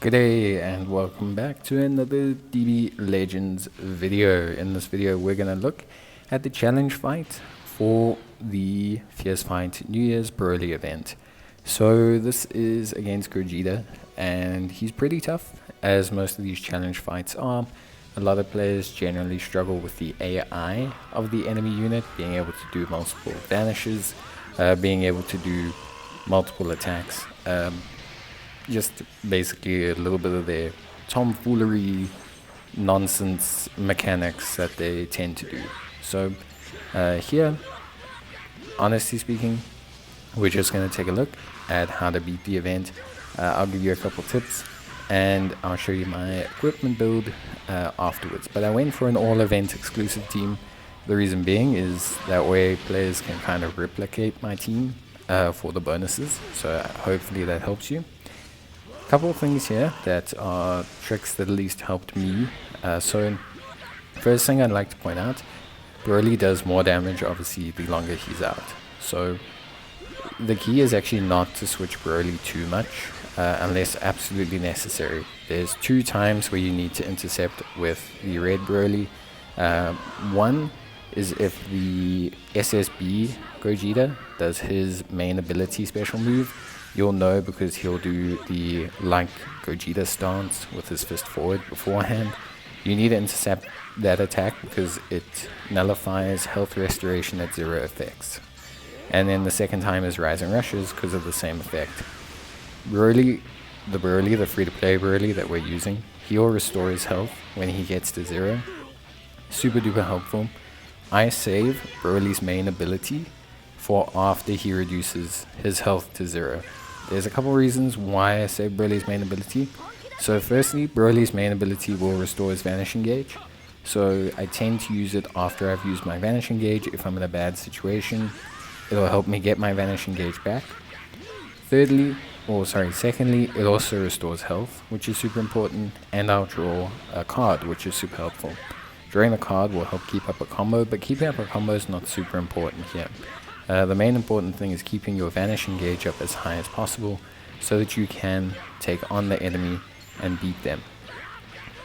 Good day and welcome back to another DB Legends video. In this video we're going to look at the challenge fight for the Fierce Fight New Year's Broly event. So this is against Gogeta and he's pretty tough, as most of these challenge fights are. A lot of players generally struggle with the AI of the enemy unit, being able to do multiple vanishes, being able to do multiple attacks. Just basically a little bit of their tomfoolery nonsense mechanics that they tend to do. So here, honestly speaking, we're just going to take a look at how to beat the event. I'll give you a couple tips and I'll show you my equipment build afterwards. But I went for an all event exclusive team. The reason being is that way players can kind of replicate my team for the bonuses. So hopefully that helps you. Couple of things here that are tricks that at least helped me. So first thing I'd like to point out, Broly does more damage obviously the longer he's out. So the key is actually not to switch Broly too much unless absolutely necessary. There's 2 times where you need to intercept with the red Broly. One is if the SSB Gogeta does his main ability special move. You'll know because he'll do the like Gogeta stance with his fist forward beforehand. You need to intercept that attack because it nullifies health restoration at 0 effects. And then the second time is Rising Rushes because of the same effect. Broly, the free-to-play Broly that we're using, he'll restore his health when he gets to 0. Super duper helpful. I save Broly's main ability for after he reduces his health to 0. There's a couple reasons why I save Broly's main ability. So firstly, Broly's main ability will restore his Vanishing Gauge. So I tend to use it after I've used my Vanishing Gauge. If I'm in a bad situation, it'll help me get my Vanishing Gauge back. Secondly, it also restores health, which is super important. And I'll draw a card, which is super helpful. Drawing the card will help keep up a combo, but keeping up a combo is not super important here. The main important thing is keeping your Vanishing Gauge up as high as possible so that you can take on the enemy and beat them.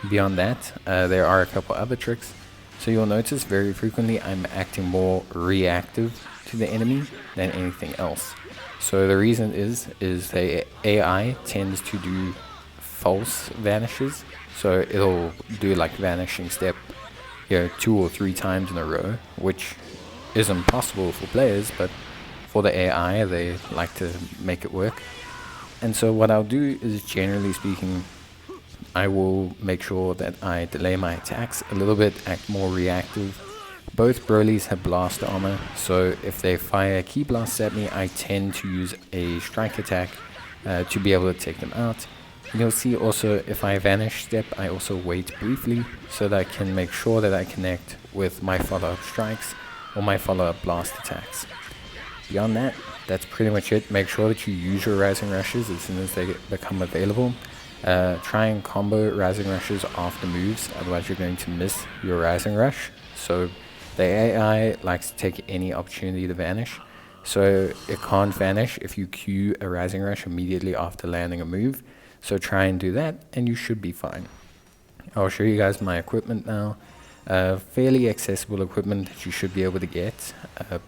Beyond that, there are a couple other tricks. So you'll notice very frequently I'm acting more reactive to the enemy than anything else. So the reason is the AI tends to do false vanishes. So it'll do like Vanishing Step 2 or 3 times in a row, which isn't possible for players, but for the AI they like to make it work. And so what I'll do is, generally speaking, I will make sure that I delay my attacks a little bit, act more reactive. Both Brolys have blast armor, so if they fire key blasts at me, I tend to use a strike attack to be able to take them out. And you'll see also if I vanish step, I also wait briefly so that I can make sure that I connect with my follow-up strikes or my follow-up blast attacks. Beyond that, that's pretty much it. Make sure that you use your Rising Rushes as soon as they become available. Try and combo Rising Rushes after moves, otherwise you're going to miss your Rising Rush. So the AI likes to take any opportunity to vanish. So it can't vanish if you queue a Rising Rush immediately after landing a move. So try and do that and you should be fine. I'll show you guys my equipment now. Fairly accessible equipment that you should be able to get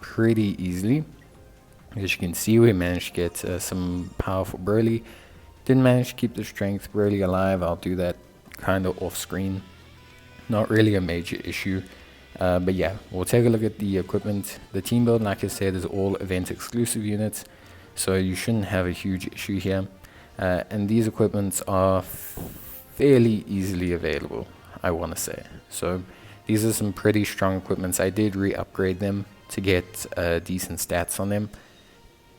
pretty easily. As you can see, we managed to get some powerful Broly. Didn't manage to keep the strength Broly alive. I'll do that kind of off screen. Not really a major issue. But yeah, we'll take a look at the equipment. The team build, like I said, is all event exclusive units. So you shouldn't have a huge issue here. And these equipments are fairly easily available, I want to say. So these are some pretty strong equipments. I did re-upgrade them to get decent stats on them.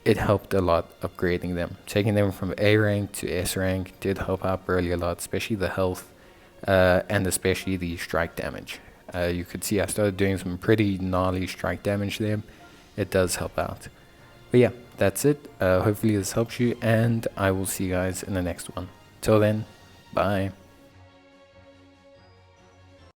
It helped a lot upgrading them. Taking them from A rank to S rank did help out Broly a lot, especially the health and especially the strike damage. You could see I started doing some pretty gnarly strike damage there. It does help out. But yeah, that's it. Hopefully this helps you and I will see you guys in the next one. Till then, bye.